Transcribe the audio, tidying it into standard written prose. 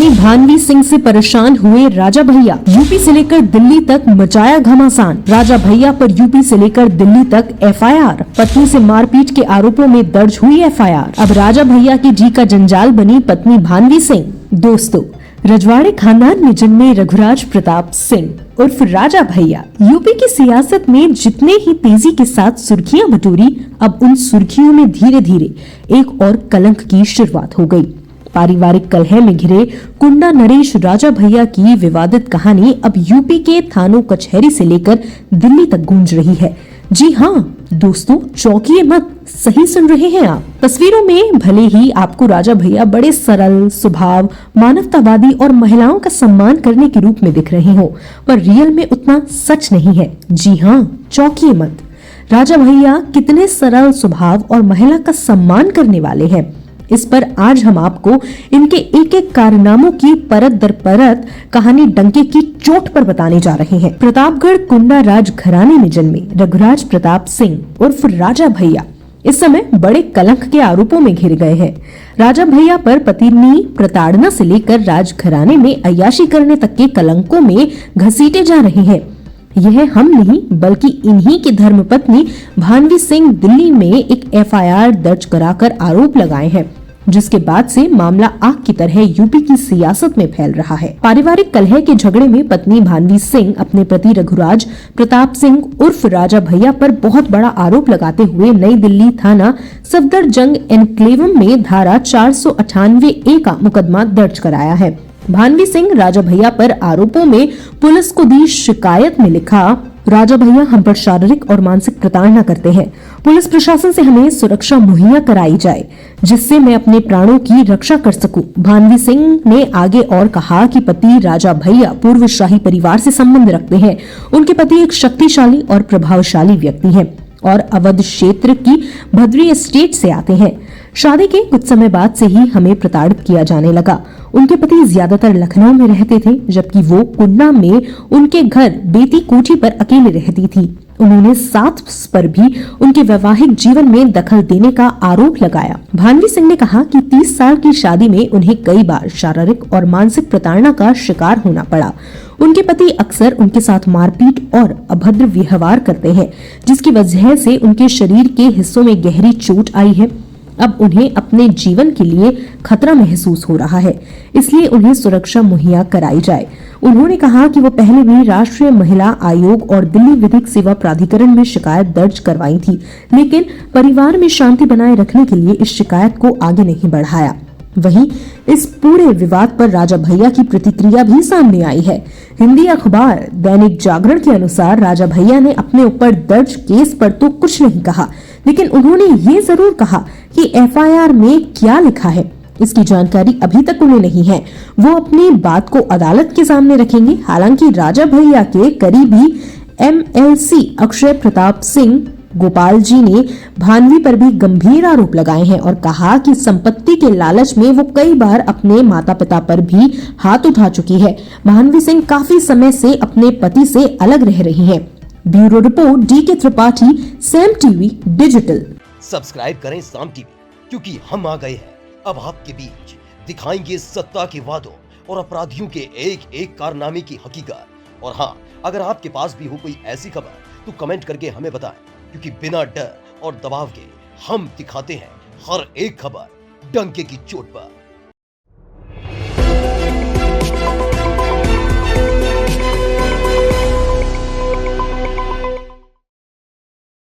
पत्नी भानवी सिंह से परेशान हुए राजा भैया, यूपी से लेकर दिल्ली तक मचाया घमासान। राजा भैया पर यूपी से लेकर दिल्ली तक एफआईआर। पत्नी से मारपीट के आरोपों में दर्ज हुई एफआईआर। अब राजा भैया की जी का जंजाल बनी पत्नी भानवी सिंह। दोस्तों, रजवाड़े खानदान में जन्मे रघुराज प्रताप सिंह उर्फ राजा भैया यूपी की सियासत में जितने ही तेजी के साथ सुर्खियां बटोरी, अब उन सुर्खियों में धीरे धीरे एक और कलंक की शुरुआत हो गई। पारिवारिक कलह में घिरे कुंडा नरेश राजा भैया की विवादित कहानी अब यूपी के थानों कचहरी से लेकर दिल्ली तक गूंज रही है। जी हाँ दोस्तों, चौंकिए मत, सही सुन रहे हैं आप। तस्वीरों में भले ही आपको राजा भैया बड़े सरल स्वभाव, मानवतावादी और महिलाओं का सम्मान करने के रूप में दिख रहे हो, पर रियल में उतना सच नहीं है। जी हाँ, चौंकिए मत। राजा भैया कितने सरल स्वभाव और महिला का सम्मान करने वाले हैं, इस पर आज हम आपको इनके एक एक कारनामों की परत दर परत कहानी डंके की चोट पर बताने जा रहे हैं। प्रतापगढ़ कुंडा राज घराने में जन्मे रघुराज प्रताप सिंह उर्फ राजा भैया इस समय बड़े कलंक के आरोपों में घिर गए हैं। राजा भैया पर पत्नी प्रताड़ना से लेकर राज घराने में अय्याशी करने तक के कलंकों में घसीटे जा रहे हैं। यह हम नहीं बल्कि इन्हीं की धर्मपत्नी भानवी सिंह दिल्ली में एक एफआईआर दर्ज कराकर आरोप लगाए हैं, जिसके बाद से मामला आग की तरह यूपी की सियासत में फैल रहा है। पारिवारिक कलह के झगड़े में पत्नी भानवी सिंह अपने पति रघुराज प्रताप सिंह उर्फ राजा भैया पर बहुत बड़ा आरोप लगाते हुए नई दिल्ली थाना सफदरजंग एनक्लेव में धारा 498A का मुकदमा दर्ज कराया है। भानवी सिंह राजा भैया पर आरोपों में पुलिस को दी शिकायत में लिखा, राजा भैया हम पर शारीरिक और मानसिक प्रताड़ना करते हैं। पुलिस प्रशासन से हमें सुरक्षा मुहैया कराई जाए जिससे मैं अपने प्राणों की रक्षा कर सकूं। भानवी सिंह ने आगे और कहा कि पति राजा भैया पूर्व शाही परिवार से संबंध रखते हैं। उनके पति एक शक्तिशाली और प्रभावशाली व्यक्ति हैं और अवध क्षेत्र की भद्री एस्टेट से आते हैं। शादी के कुछ समय बाद से ही हमें प्रताड़ित किया जाने लगा। उनके पति ज्यादातर लखनऊ में रहते थे, जबकि वो कुंडा में उनके घर बेती कोठी पर अकेले रहती थी। उन्होंने सास पर भी उनके वैवाहिक जीवन में दखल देने का आरोप लगाया। भानवी सिंह ने कहा कि 30 साल की शादी में उन्हें कई बार शारीरिक और मानसिक प्रताड़ना का शिकार होना पड़ा। उनके पति अक्सर उनके साथ मारपीट और अभद्र व्यवहार करते हैं, जिसकी वजह से उनके शरीर के हिस्सों में गहरी चोट आई है। अब उन्हें अपने जीवन के लिए खतरा महसूस हो रहा है, इसलिए उन्हें सुरक्षा मुहैया कराई जाए। उन्होंने कहा कि वो पहले भी राष्ट्रीय महिला आयोग और दिल्ली विधिक सेवा प्राधिकरण में शिकायत दर्ज करवाई थी, लेकिन परिवार में शांति बनाए रखने के लिए इस शिकायत को आगे नहीं बढ़ाया। वहीं इस पूरे विवाद पर राजा भैया की प्रतिक्रिया भी सामने आई है। हिंदी अखबार दैनिक जागरण के अनुसार राजा भैया ने अपने ऊपर दर्ज केस पर तो कुछ नहीं कहा, लेकिन उन्होंने ये जरूर कहा कि एफआईआर में क्या लिखा है इसकी जानकारी अभी तक उन्हें नहीं है। वो अपनी बात को अदालत के सामने रखेंगे। हालांकि राजा भैया के करीबी एमएलसी अक्षय प्रताप सिंह गोपाल जी ने भानवी पर भी गंभीर आरोप लगाए हैं और कहा कि संपत्ति के लालच में वो कई बार अपने माता पिता पर भी हाथ उठा चुकी है। भानवी सिंह काफी समय से अपने पति से अलग रह रही हैं। Bureau report DK Tripathi, Sam TV digital. Subscribe करें साम टीवी, क्योंकि हम आ गए हैं अब आपके बीच, दिखाएंगे सत्ता के वादों और अपराधियों के एक एक कारनामे की हकीकत। और हाँ, अगर आपके पास भी हो कोई ऐसी खबर तो कमेंट करके हमें बताएं, क्योंकि बिना डर और दबाव के हम दिखाते हैं हर एक खबर डंके की चोट पर।